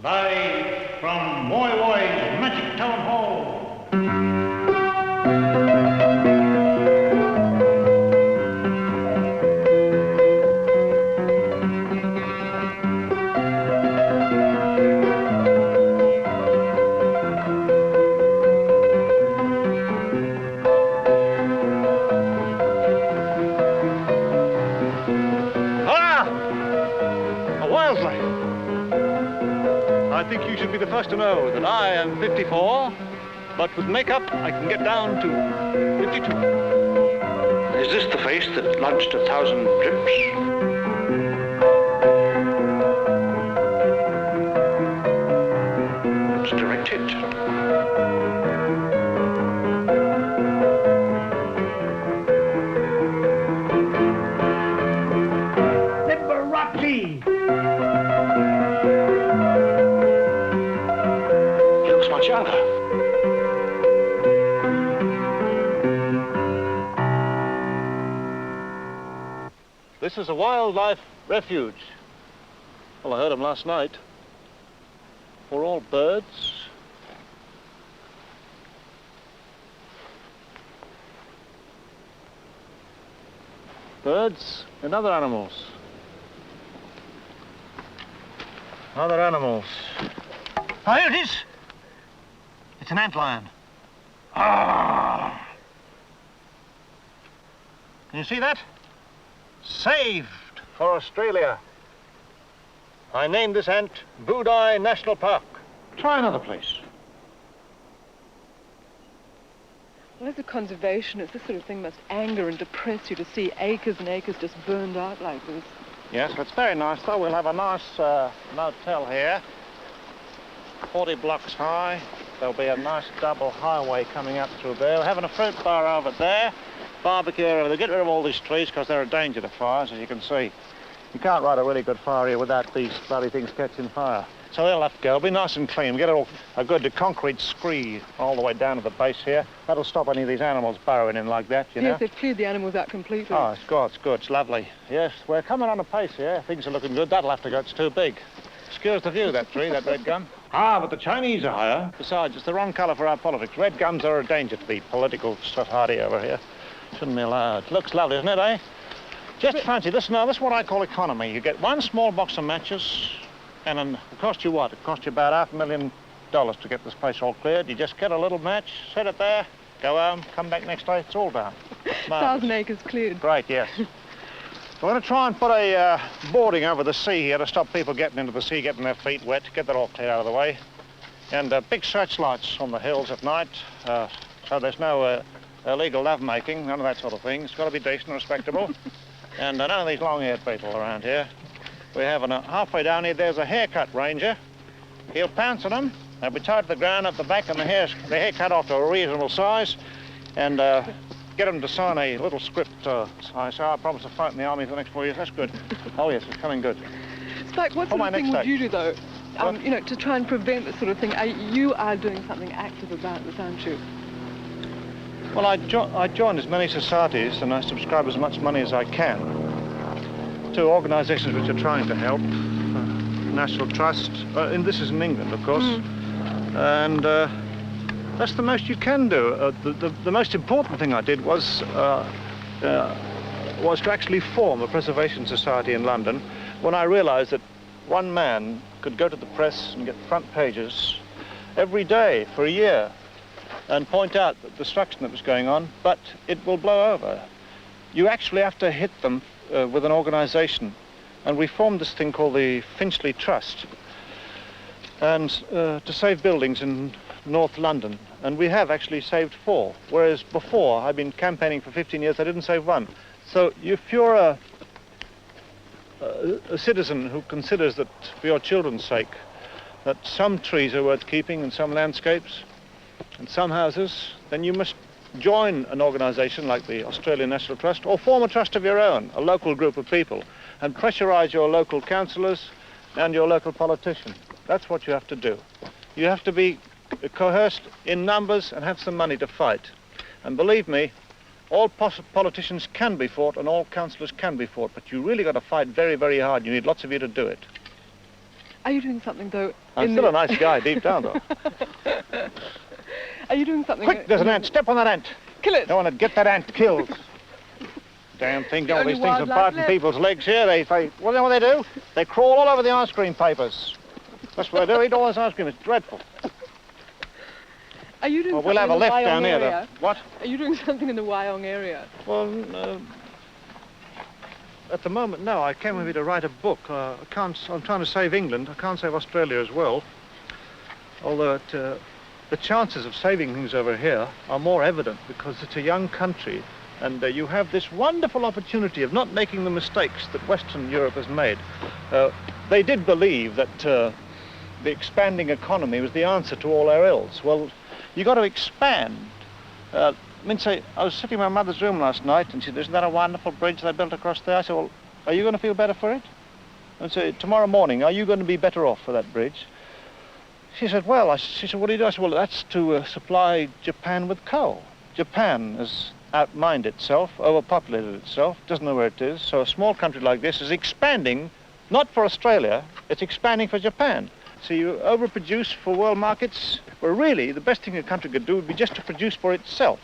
Live from Woy Woy's Magic Town Hall. I think you should be the first to know that I am 54, but with makeup I can get down to 52. Is this the face that lodged 1,000 drips? It's directed. Liberace! Much younger. This is a wildlife refuge. Well, I heard them last night. For all birds. Birds and other animals. Other animals. Oh, here it is. It's an antlion. Ah! Can you see that? Saved for Australia. I named this ant Abbeys National Park. Try another place. Well, as a conservationist, this sort of thing must anger and depress you to see acres and acres just burned out like this. Yes, it's very nice, though. We'll have a nice motel here. 40 blocks high. There'll be a nice double highway coming up through there. We're having a fruit bar over there. Barbecue over there. Get rid of all these trees because they're a danger to fires, as you can see. You can't light a really good fire here without these bloody things catching fire. So they'll have to go. It'll be nice and clean. We get a good concrete scree all the way down to the base here. That'll stop any of these animals burrowing in like that, you know. Yes, they've cleared the animals out completely. Oh, it's good, it's good. It's lovely. Yes, we're coming on a pace here. Things are looking good. That'll have to go. It's too big. Excuse the view, that tree, that red gum. Ah, but the Chinese are higher. Besides, it's the wrong colour for our politics. Red gums are a danger to the political society over here. Shouldn't be allowed. Looks lovely, isn't it, eh? Just fancy this now. This is what I call economy. You get one small box of matches, and it cost you what? It cost you about $500,000 to get this place all cleared. You just get a little match, set it there, go home, come back next day, it's all done. 1,000 acres cleared. Great, yes. We're going to try and put a boarding over the sea here to stop people getting into the sea, getting their feet wet, get that all clear out of the way. And big searchlights on the hills at night, so there's no illegal lovemaking, none of that sort of thing. It's got to be decent and respectable. And none of these long-haired people around here. We have halfway down here, there's a haircut ranger. He'll pounce on them. They'll be tied to the ground up the back and the hair cut off to a reasonable size. And get them to sign a little script. I say, I promise to fight in the army for the next 4 years. That's good. Oh, yes, it's coming good. Spike, what sort of thing would you do, though? You know, to try and prevent this sort of thing. You are doing something active about this, aren't you? Well, I join as many societies and I subscribe as much money as I can to organisations which are trying to help. National Trust, and this is in England, of course. And that's the most you can do. The most important thing I did was to actually form a preservation society in London when I realised that one man could go to the press and get front pages every day for a year and point out the destruction that was going on, but it will blow over. You actually have to hit them with an organisation. And we formed this thing called the Finchley Trust, and to save buildings in North London. And we have actually saved 4, whereas before I've been campaigning for 15 years, I didn't save 1. So if you're a citizen who considers that for your children's sake that some trees are worth keeping and some landscapes and some houses, then you must join an organisation like the Australian National Trust or form a trust of your own, a local group of people, and pressurise your local councillors and your local politician. That's what you have to do. You have to be coerced in numbers and have some money to fight. And believe me, all politicians can be fought and all councillors can be fought, but you really got to fight very, very hard. You need lots of you to do it. Are you doing something, though? I'm still a nice guy deep down, though. Are you doing something? Quick, there's an ant. Step on that ant. Kill it. I want to get that ant killed. Damn thing, all these things are biting people's legs here. They what do they do? They crawl all over the ice cream papers. That's what they do, eat all this ice cream. It's dreadful. Are you doing we'll have a left down here, though. What? Are you doing something in the Wyong area? Well, at the moment, no. I came with you to write a book. I'm trying to save England. I can't save Australia as well. Although the chances of saving things over here are more evident because it's a young country and you have this wonderful opportunity of not making the mistakes that Western Europe has made. They did believe that the expanding economy was the answer to all our ills. Well, you've got to expand. I was sitting in my mother's room last night and she said, isn't that a wonderful bridge they built across there? I said, well, are you going to feel better for it? And so tomorrow morning, are you going to be better off for that bridge? She said, well, she said, what do you do? I said, well, that's to supply Japan with coal. Japan has outmined itself, overpopulated itself, doesn't know where it is. So a small country like this is expanding, not for Australia, it's expanding for Japan. So you overproduce for world markets. Well, really, the best thing a country could do would be just to produce for itself.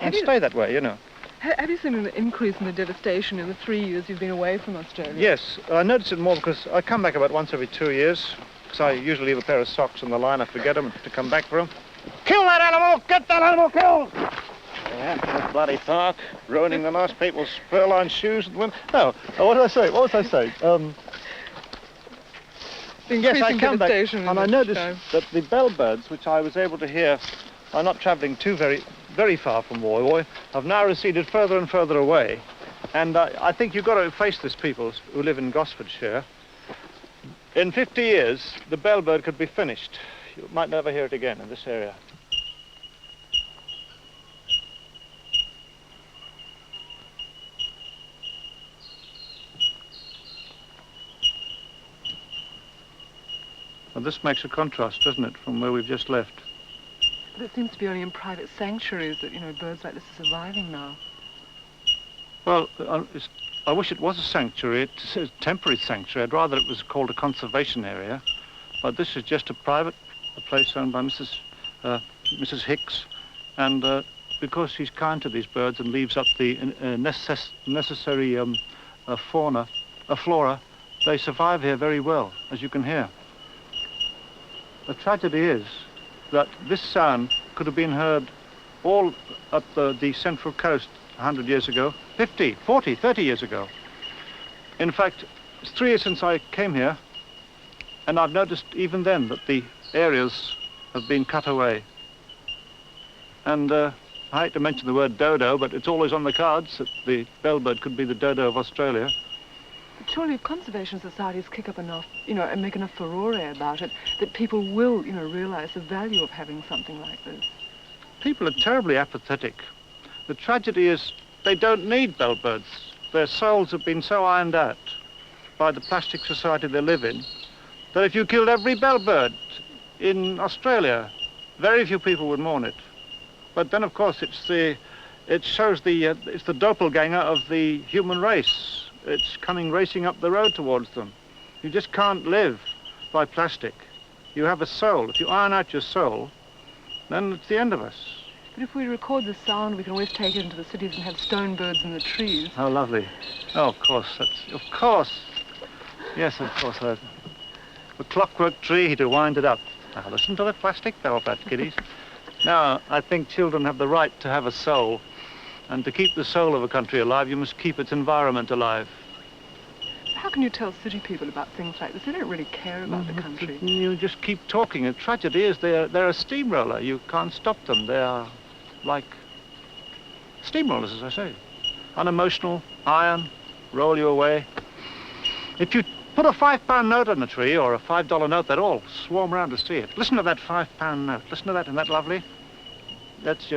And stay that way, you know. Have you seen an increase in the devastation in the 3 years you've been away from Australia? Yes, I notice it more because I come back about once every 2 years. Because I usually leave a pair of socks on the line, I forget them to come back for them. Kill that animal! Get that animal killed! Yeah, that bloody park, ruining the nice people's fur-lined shoes and women. No, what did I say? What was I saying? Yes, I come back and I noticed that the bellbirds, which I was able to hear, are not travelling very far from Woy Woy, have now receded further and further away. And I think you've got to face this people who live in Gosfordshire. In 50 years, the bellbird could be finished. You might never hear it again in this area. Well, this makes a contrast, doesn't it, from where we've just left? But it seems to be only in private sanctuaries that, birds like this are surviving now. Well, I wish it was a sanctuary. It's a temporary sanctuary. I'd rather it was called a conservation area. But this is just a place owned by Mrs. Hicks. And because she's kind to these birds and leaves up the necessary flora, they survive here very well, as you can hear. The tragedy is that this sound could have been heard all up the central coast 100 years ago, 50, 40, 30 years ago. In fact, it's 3 years since I came here, and I've noticed even then that the areas have been cut away. And I hate to mention the word dodo, but it's always on the cards that the bellbird could be the dodo of Australia. But surely if conservation societies kick up enough, and make enough furore about it, that people will, realise the value of having something like this. People are terribly apathetic. The tragedy is they don't need bellbirds. Their souls have been so ironed out by the plastic society they live in that if you killed every bellbird in Australia, very few people would mourn it. But then, of course, it's the doppelganger of the human race. It's coming racing up the road towards them. You just can't live by plastic. You have a soul. If you iron out your soul, then it's the end of us. But if we record the sound, we can always take it into the cities and have stone birds in the trees. How lovely. Oh, of course. Of course. Yes, of course. A clockwork tree to wind it up. Now, listen to the plastic bellbird, kiddies. Now, I think children have the right to have a soul. And to keep the soul of a country alive, you must keep its environment alive. How can you tell city people about things like this? They don't really care about the country. You just keep talking. The tragedy is they're a steamroller. You can't stop them. They are like steamrollers, as I say. Unemotional, iron, roll you away. If you put a £5 note on a tree or a $5 note, they'd all swarm around to see it. Listen to that £5 note. Listen to that, isn't that lovely? That's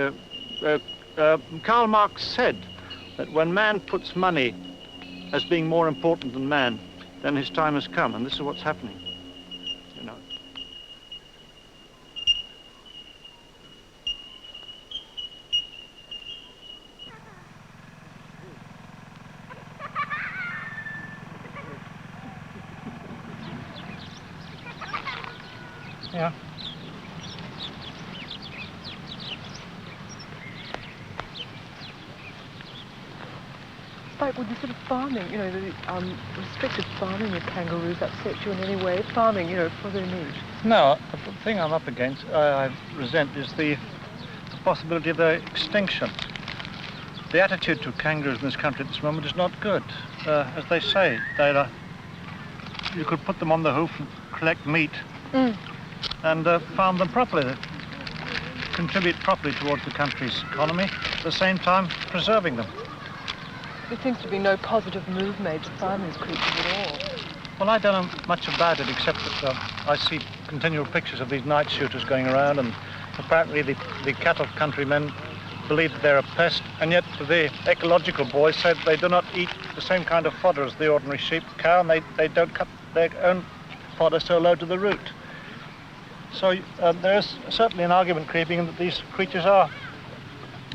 Karl Marx said that when man puts money as being more important than man, then his time has come, and this is what's happening, Yeah. Spike, would the sort of farming, you know, the restricted farming with kangaroos upset you in any way? Farming, you know, for their meat? No, the thing I'm up against, I resent, is the possibility of their extinction. The attitude to kangaroos in this country at this moment is not good. As they say, you could put them on the hoof and collect meat and farm them properly. They contribute properly towards the country's economy, at the same time preserving them. There seems to be no positive move made to farm these creatures at all. Well, I don't know much about it, except that I see continual pictures of these night shooters going around, and apparently the cattle countrymen believe that they're a pest, and yet the ecological boys said they do not eat the same kind of fodder as the ordinary sheep, cow, and they don't cut their own fodder so low to the root. So there is certainly an argument creeping in that these creatures are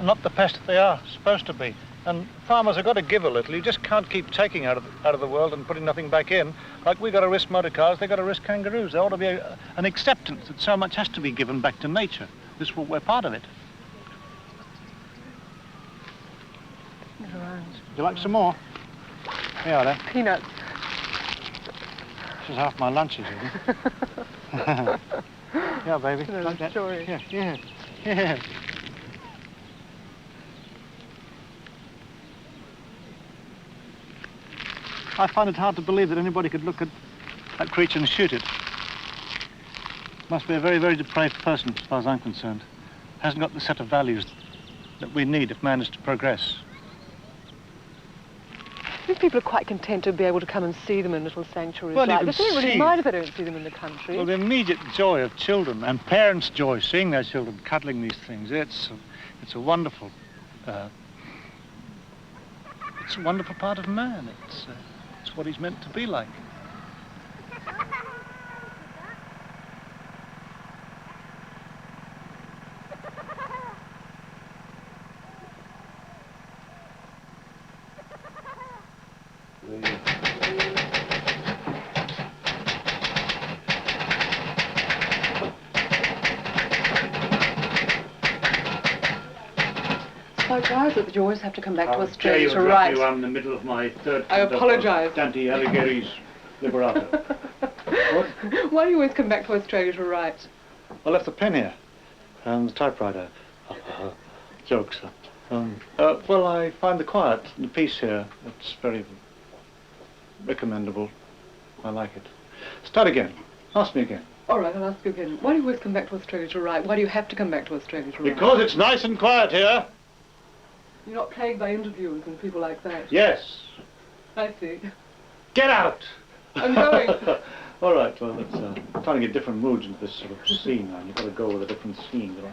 not the pest that they are supposed to be. And farmers have got to give a little. You just can't keep taking out of the world and putting nothing back in. Like we've got to risk motor cars, they've got to risk kangaroos. There ought to be an acceptance that so much has to be given back to nature. We're part of it. Around. Would you like some more? Here are they. Peanuts. This is half my lunches, isn't it? Yeah, baby. Like that. Story. Yeah. I find it hard to believe that anybody could look at that creature and shoot it. Must be a very, very depraved person, as far as I'm concerned. Hasn't got the set of values that we need if man is to progress. I think people are quite content to be able to come and see them in little sanctuaries. Well, like. They don't really mind if they don't see them in the country. Well, the immediate joy of children and parents' joy seeing their children cuddling these things, it's a wonderful, it's a wonderful part of man. It's what he's meant to be like. Why is it that you always have to come back to How Australia dare to you write? You are in the middle of my third I apologise. Dante Alighieri's Liberato. What? Why do you always come back to Australia to write? I left the pen here and the typewriter. Jokes. Well, I find the quiet and the peace here. It's very recommendable. I like it. Start again. Ask me again. All right, I'll ask you again. Why do you always come back to Australia to write? Why do you have to come back to Australia to write? Because it's nice and quiet here. You're not plagued by interviewers and people like that? Yes. I see. Get out! I'm going. All right, well, it's trying to get different moods into this sort of scene now. You've got to go with a different scene, you know.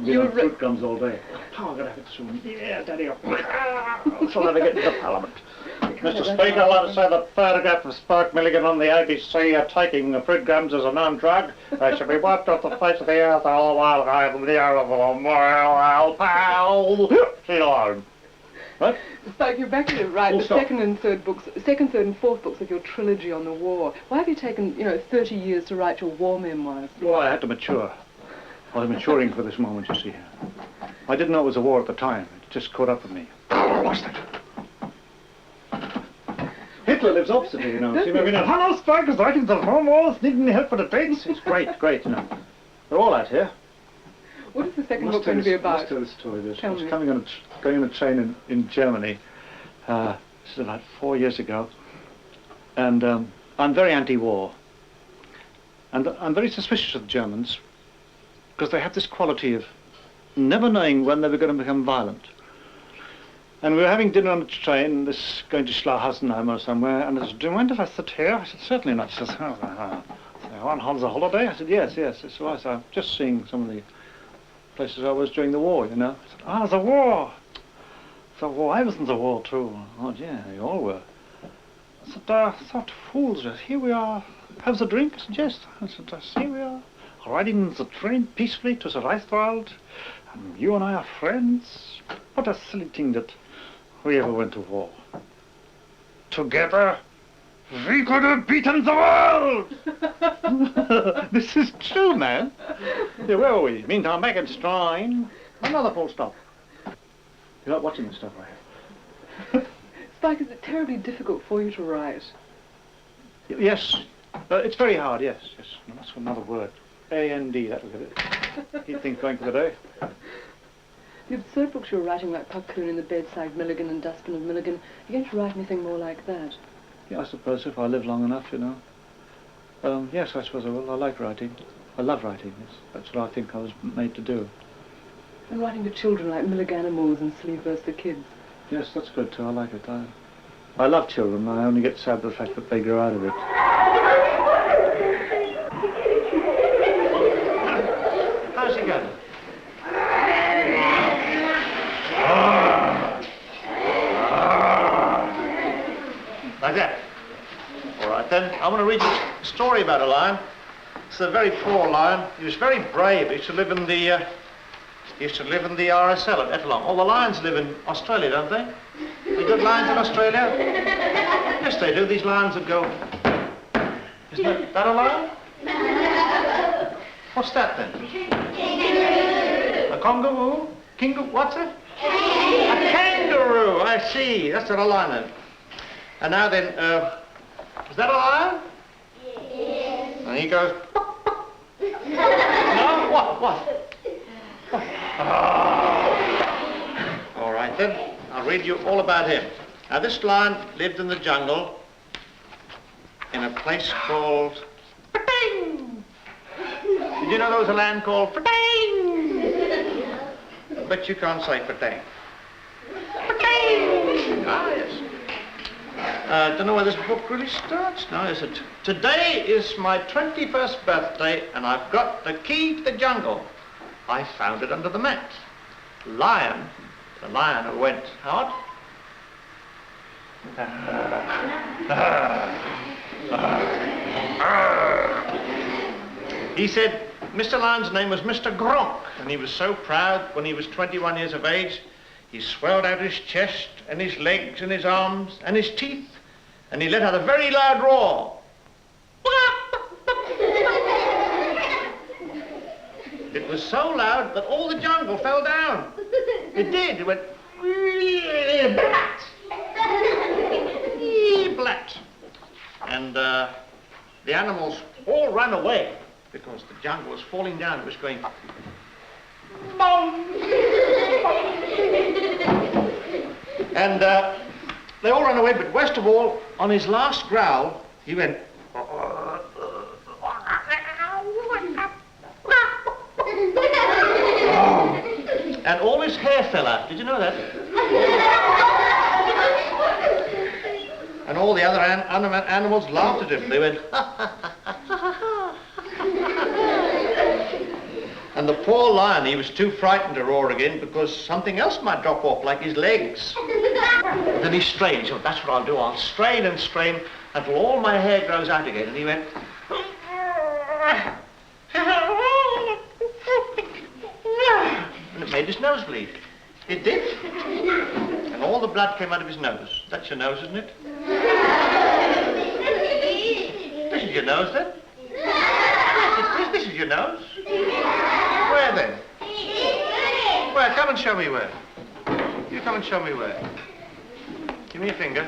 You're on fruit gums all day. Oh, I'm going to have it soon. Yeah, Daddy. So that I get into Parliament. Mr. Speaker, I'd like to say the photograph of Spike Milligan on the ABC taking the fruit gums as a non-drug. They should be wiped off the face of the earth all while I'm there of a moral pal. See you alone. What? Spike, you're back to write the second, third and fourth books of your trilogy on the war. Why have you taken, 30 years to write your war memoirs? Well, I had to mature. I was maturing for this moment, you see. I didn't know it was a war at the time. It just caught up with me. Oh, lost it. Hitler lives opposite me, you know. See, maybe not. Hello, Spike is writing the home wars, need any help for the dates? It's great, you know. They're all out here. What is the second book going to be about? Let's tell the story. I was going on a train in Germany. This is about 4 years ago. And I'm very anti-war. And I'm very suspicious of the Germans because they have this quality of never knowing when they were going to become violent. And we were having dinner on the train, going to Schlauhausenheim or somewhere, and I said, do you mind if I sit here? I said, certainly not. She says, on holiday? I said, yes. It's right. I'm just seeing some of the places I was during the war, you know. I said, the war. The war. I was in the war too. Oh, yeah, you all were. I said, thought fools, here we are. Have the drink? I said, yes. I said, here we are, riding the train peacefully to the Reichswald, and you and I are friends. What a silly thing that we ever went to war. Together, we could have beaten the world! This is true, man. Yeah, where are we? Meantime, back at Strine. Another full stop. You're not watching the stuff I have. Spike, is it terribly difficult for you to write? Yes. It's very hard, yes. No, that's another word. A-N-D, that was it. He'd think going for the day. The absurd books you're writing, like Puck-Coon in the Bedside Milligan and Dustbin of Milligan, are you going to write anything more like that? Yeah, I suppose if I live long enough, you know. Yes, I suppose I will. I like writing. I love writing. That's what I think I was made to do. And writing to children like Milliganimals and Sleeve Verse the Kids. Yes, that's good too. I like it. I love children. I only get sad with the fact that they grow out of it. How's he going? Like that. All right then. I want to read you a story about a lion. It's a very poor lion. He was very brave. He used to live in the RSL at Ettalong. All the lions live in Australia, don't they? They got lions in Australia? Yes, they do. These lions that go... Isn't that a lion? What's that then? A kangaroo? What's it? A kangaroo, I see. That's not a lion then. And now then, is that a lion? Yes. And he goes... No? What? All right then, I'll read you all about him. Now this lion lived in the jungle in a place called Patang. Did you know there was a land called Patang? But you can't say Patang. Patang! Ah, yes. Don't know where this book really starts now, is it? Today is my 21st birthday and I've got the key to the jungle. I found it under the mat. The lion who went, Howard? He said Mr. Lion's name was Mr. Gronk, and he was so proud when he was 21 years of age, he swelled out his chest and his legs and his arms and his teeth, and he let out a very loud roar. It was so loud that all the jungle fell down. It did. It went blat. Blat. And the animals all ran away because the jungle was falling down. It was going bong. And they all ran away, but worst of all, on his last growl, he went and all his hair fell out. Did you know that? And all the other animals laughed at him. They went, and the poor lion, he was too frightened to roar again because something else might drop off, like his legs. And then he strained. He said, that's what I'll do. I'll strain and strain until all my hair grows out again. And he went, and it made his nose bleed. It did. And all the blood came out of his nose. That's your nose, isn't it? This is your nose, then? This is your nose? Where, then? Where? Come and show me where. You come and show me where. Give me your finger.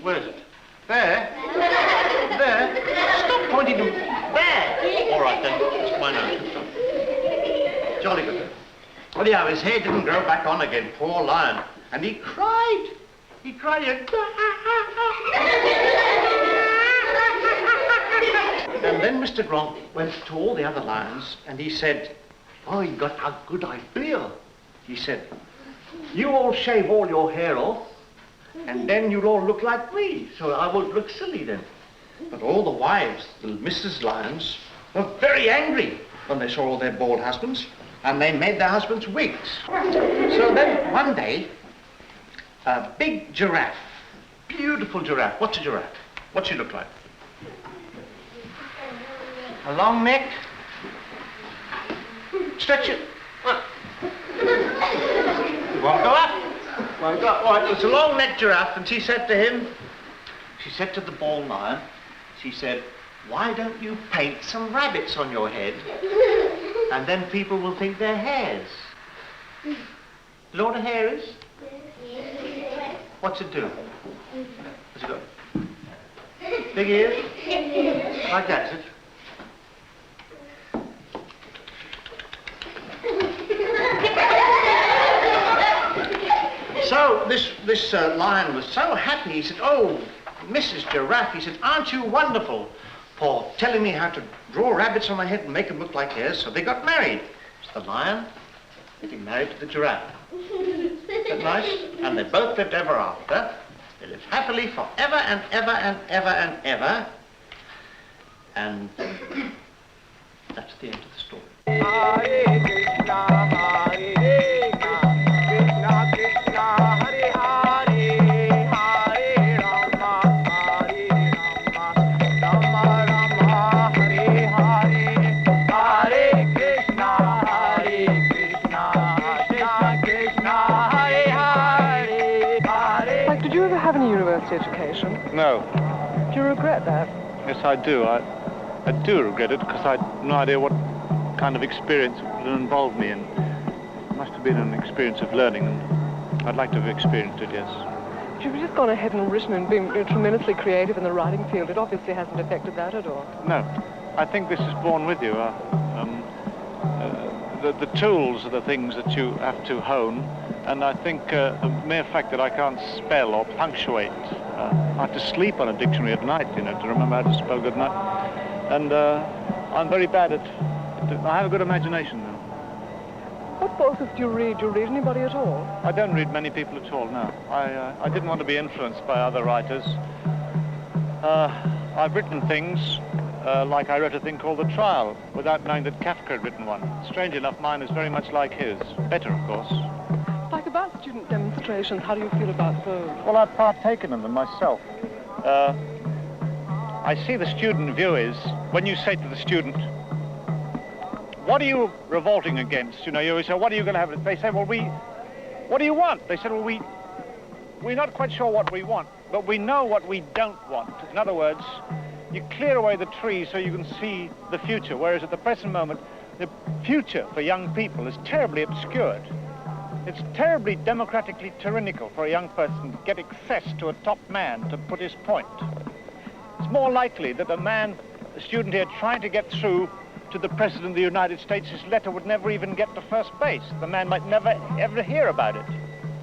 Where is it? There? There? Stop pointing to... There! All right, then. It's my nose. Jolly good. Well, yeah, his hair didn't grow back on again, poor lion. And he cried. He cried. And then Mr. Gronk went to all the other lions and he said, oh, he got a good idea. He said, you all shave all your hair off and then you'll all look like me, so I won't look silly then. But all the wives, the Mrs. Lions, were very angry when they saw all their bald husbands, and they made their husbands wigs. So then one day, a big giraffe, beautiful giraffe. What's a giraffe? What's she look like? A long neck. Stretch it. Won't go up. Won't go up. All right, it's a long necked giraffe, and she said to him, she said to the bald lion, she said, why don't you paint some rabbits on your head? And then people will think they're hares. You know what a hare is? What's it do? What's it got? Big ears? Like that, is it? So this lion was so happy. He said, "Oh, Mrs. Giraffe," he said, "aren't you wonderful for telling me how to draw rabbits on my head and make them look like hares?" So they got married. So the lion getting married to the giraffe. Isn't that nice? And they both lived ever after. They lived happily forever and ever and ever and ever. And that's the end of the story. Hare Krishna, Hare Krishna, Krishna Hare Hare, Hare Rama, Hare Rama, Rama Rama, Hare Hare, Hare Krishna, Krishna Krishna, Hare Hare, Hare. Like, did you ever have any university education? No. Do you regret that? Yes, I do. I do regret it because I had no idea what kind of experience it would involve me in. It must have been an experience of learning, and I'd like to have experienced it, yes. If you've just gone ahead and written and been tremendously creative in the writing field, it obviously hasn't affected that at all. No. I think this is born with you. The tools are the things that you have to hone, and I think the mere fact that I can't spell or punctuate, I have to sleep on a dictionary at night, you know, to remember how to spell good night. And I'm very bad at... I have a good imagination, though. What authors do you read? Do you read anybody at all? I don't read many people at all, no. I didn't want to be influenced by other writers. I've written things, like I wrote a thing called The Trial, without knowing that Kafka had written one. Strange enough, mine is very much like his. Better, of course. Like about student demonstrations, how do you feel about those? Well, I've partaken in them myself. I see the student view is, when you say to the student, "What are you revolting against?" You know, you say, "What are you going to have?" They say, "Well, what do you want?" They said, "Well, we're not quite sure what we want, but we know what we don't want." In other words, you clear away the trees so you can see the future, whereas at the present moment, the future for young people is terribly obscured. It's terribly democratically tyrannical for a young person to get access to a top man to put his point. It's more likely that a student here trying to get through to the President of the United States, his letter would never even get to first base. The man might never ever hear about it.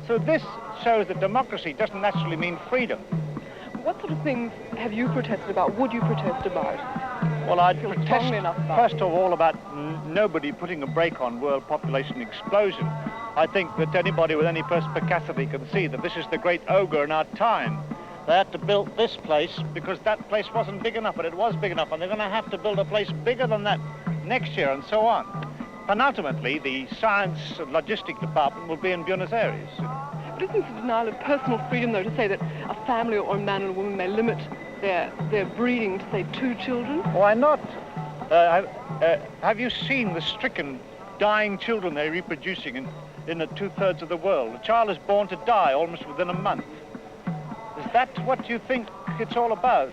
So this shows that democracy doesn't naturally mean freedom. What sort of things have you protested about? Would you protest about? Well, I'd protest, first of all, about nobody putting a brake on world population explosion. I think that anybody with any perspicacity can see that this is the great ogre in our time. They had to build this place because that place wasn't big enough, but it was big enough, and they're going to have to build a place bigger than that next year, and so on. And ultimately, the science and logistics department will be in Buenos Aires. But isn't it a denial of personal freedom, though, to say that a family or a man and a woman may limit their breeding to, say, 2 children? Why not? Have you seen the stricken, dying children they're reproducing in the 2/3 of the world? A child is born to die almost within a month. Is that what you think it's all about?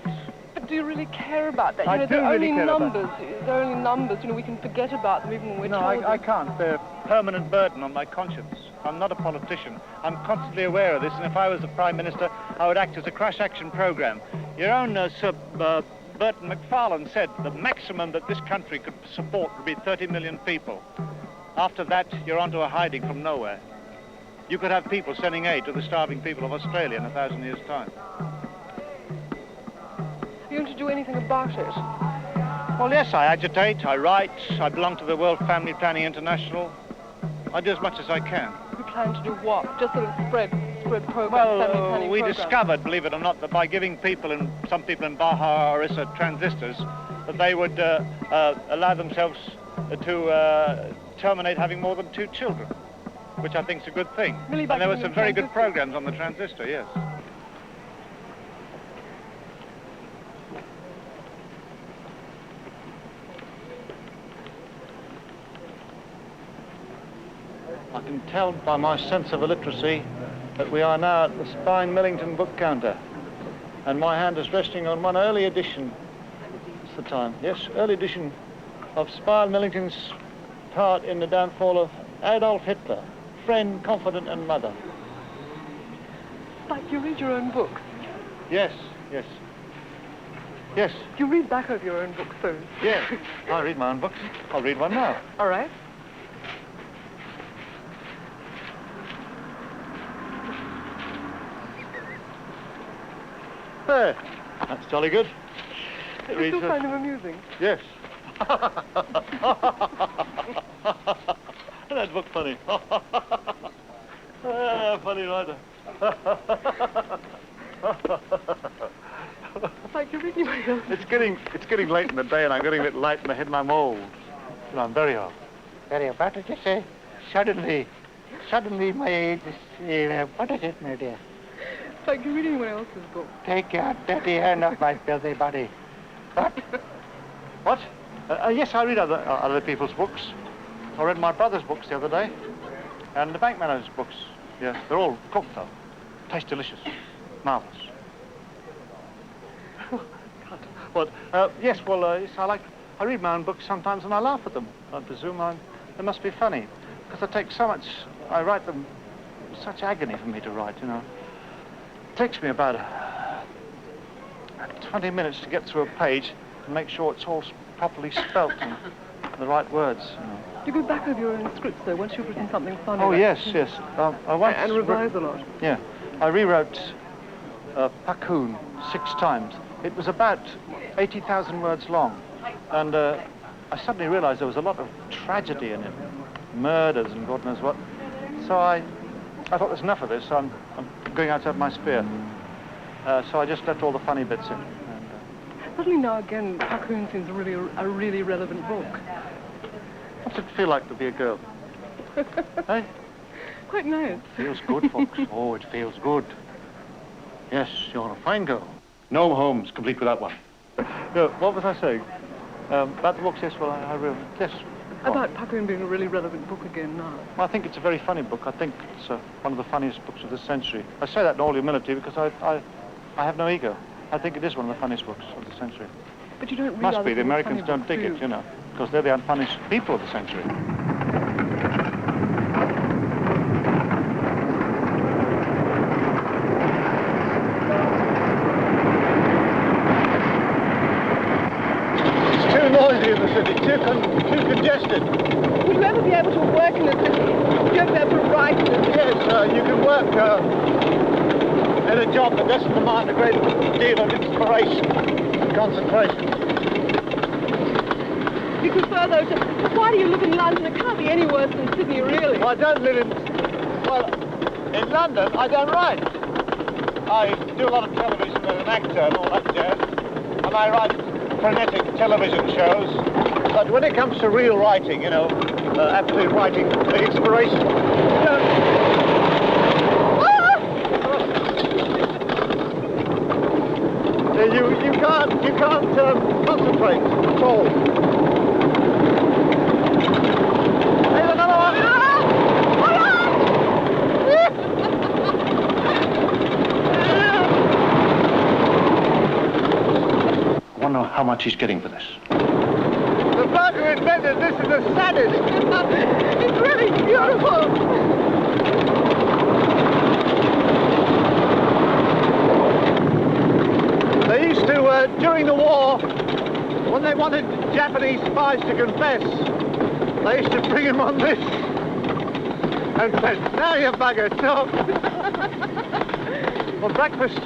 But do you really care about that? I do really care about They're only numbers. You know, we can forget about them even when we're told. No, I can't. They're a permanent burden on my conscience. I'm not a politician. I'm constantly aware of this, and if I was the Prime Minister, I would act as a crash action program. Your own Sir Burton McFarlane said the maximum that this country could support would be 30 million people. After that, you're onto a hiding from nowhere. You could have people sending aid to the starving people of Australia in 1,000 years' time. Are you going to do anything about it? Well, yes, I agitate, I write, I belong to the World Family Planning International. I do as much as I can. You plan to do what? Just sort of spread programs, well, family planning we programs. discovered, believe it or not, that by giving some people in Baja Orissa transistors, that they would allow themselves to terminate having more than 2 children, which I think is a good thing. Really, and there were some very good programs on the transistor, yes. I can tell by my sense of illiteracy that we are now at the Spike Milligan book counter, and my hand is resting on one early edition, the time. Yes, early edition of Spike Milligan's part in the downfall of Adolf Hitler, friend, confidant and mother. Like, you read your own books? Yes, yes. Yes. You read back of your own books, too? Yes, I read my own books. I'll read one now. All right. There. That's jolly good. It's still kind of amusing. Yes. That book funny. Funny writer. Like, you're reading my own. It's getting late in the day, and I'm getting a bit light in the head, and I'm old. And I'm very old. Very old. What did you say? Suddenly my age is, what is it, my dear? It's like you're reading anyone else's book. Take your dirty hand off my filthy body. What? What? Yes, I read other people's books. I read my brother's books the other day, and the bank manager's books. Yeah, they're all cooked though. Taste delicious, marvelous. What? Yes, well, yes, I read my own books sometimes, and I laugh at them. I presume they must be funny, because I take so much. I write them, such agony for me to write. You know, it takes me about 20 minutes to get through a page and make sure it's all properly spelt and the right words. You know. Do you go back over your own scripts, though, once you've written something funny? Oh, like yes, yes. I once and revise a lot? Yeah. I rewrote Pacoon 6 times. It was about 80,000 words long. And I suddenly realized there was a lot of tragedy in it. Murders and God knows what. So I thought there's enough of this, so I'm going outside my sphere. So I just left all the funny bits in. Suddenly now again, Pacoon seems a really relevant book. What's it feel like to be a girl? Hey? Quite nice. Feels good, folks. Oh, it feels good. Yes, you're a fine girl. No homes, complete with that one. No, what was I saying? About the books, yes, well, I really... Yes. About Pacoon being a really relevant book again now. Well, I think it's a very funny book. I think it's one of the funniest books of the century. I say that in all humility because I have no ego. I think it is one of the funniest books of the century. But you don't read Must other be. The people's Americans funny don't books, dig do it, you? you know, because they're the unpunished people of the century. It's too noisy in the city, too congested. Would you ever be able to work in the city? Would you ever be able to write in the city? Yes, you can work in a job that doesn't demand a great deal of inspiration and concentration. You prefer, though, to... Why do you live in London? It can't be any worse than Sydney, really. Well, I don't live in... Well, in London, I don't write. I do a lot of television as an actor and all that jazz. And I write frenetic television shows. But when it comes to real writing, you know, absolute writing, the inspiration... You can't concentrate at all. Here's another one. I wonder how much he's getting for this. The bloke who invented this is a sadist. It's really beautiful. They used to, during the war, when they wanted Japanese spies to confess, they used to bring them on this and say, now you bugger, talk. Well, breakfast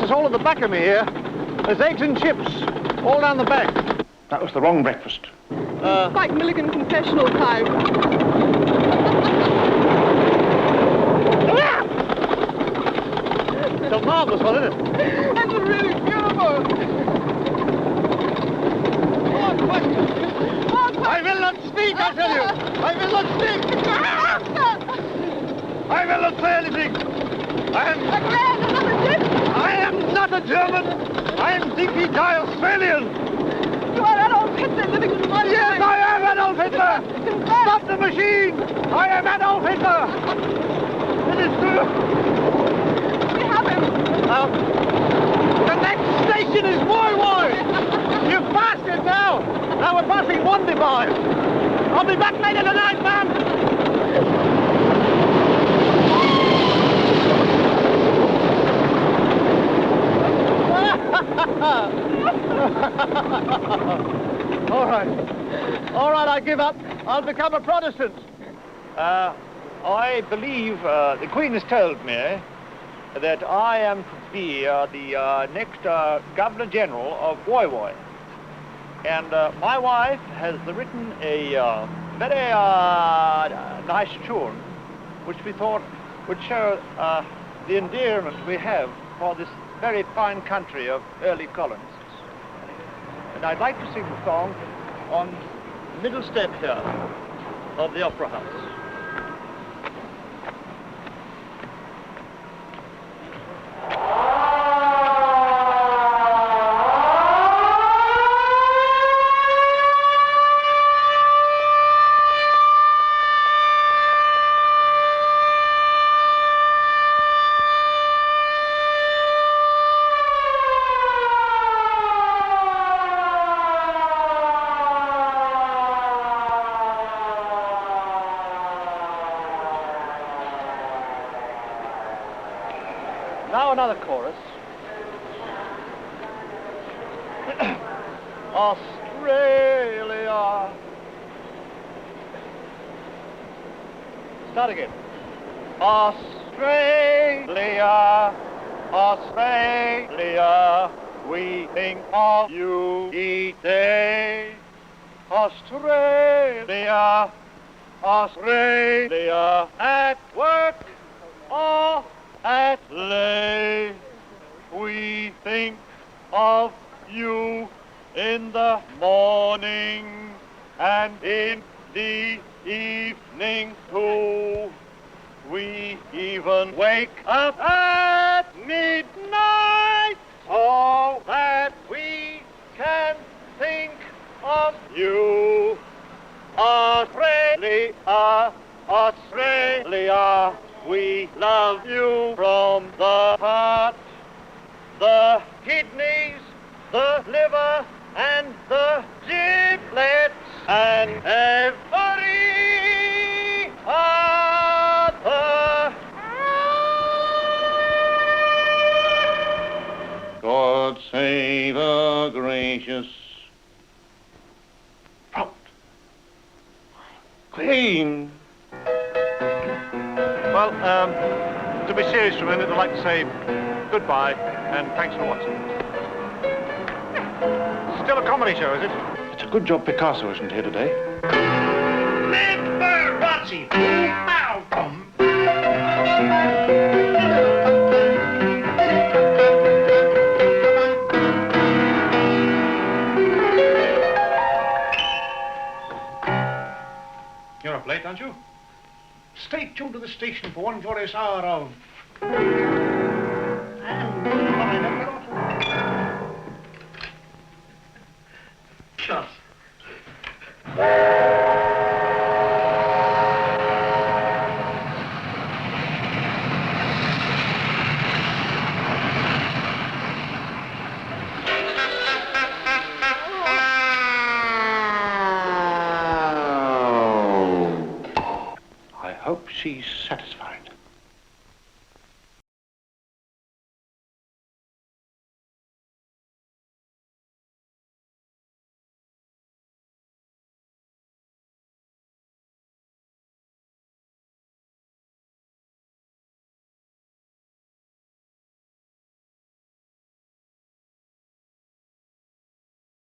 is all at the back of me here. There's eggs and chips all down the back. That was the wrong breakfast. Spike Milligan confessional time. It's a marvellous one, isn't it? That's really beautiful. I will not speak, I tell you! I will not speak! I will not say anything! I am not a German! I am Dinky Thai Australian! You are Adolf Hitler living in my Yes, I am Adolf Hitler! Stop the machine! I am Adolf Hitler! It is true! We have him! The next station is Moi Moi! past us now! Now we're passing one device. I'll be back later tonight, ma'am! All right, I give up. I'll become a Protestant. I believe the Queen has told me that I am to be the next Governor General of Woy Woy. And my wife has written a very nice tune, which we thought would show the endearment we have for this very fine country of early colonists. And I'd like to sing the song on the middle step here of the Opera House. Now another chorus. Australia. Start again. Australia, Australia, we think of you each day. Australia, Australia, at work or at play, we think of you in the morning and in the evening too. We even wake up at midnight so that we can think of you. Australia, Australia, we love you from the heart, the kidneys, the liver, and the giblets, and every other. God save a gracious, prompt Queen. Well, to be serious for a minute, I'd like to say goodbye and thanks for watching. Still a comedy show, is it? It's a good job Picasso isn't here today. You're up late, aren't you? Stay tuned to the station for one glorious hour of... Shut. I hope she's satisfied.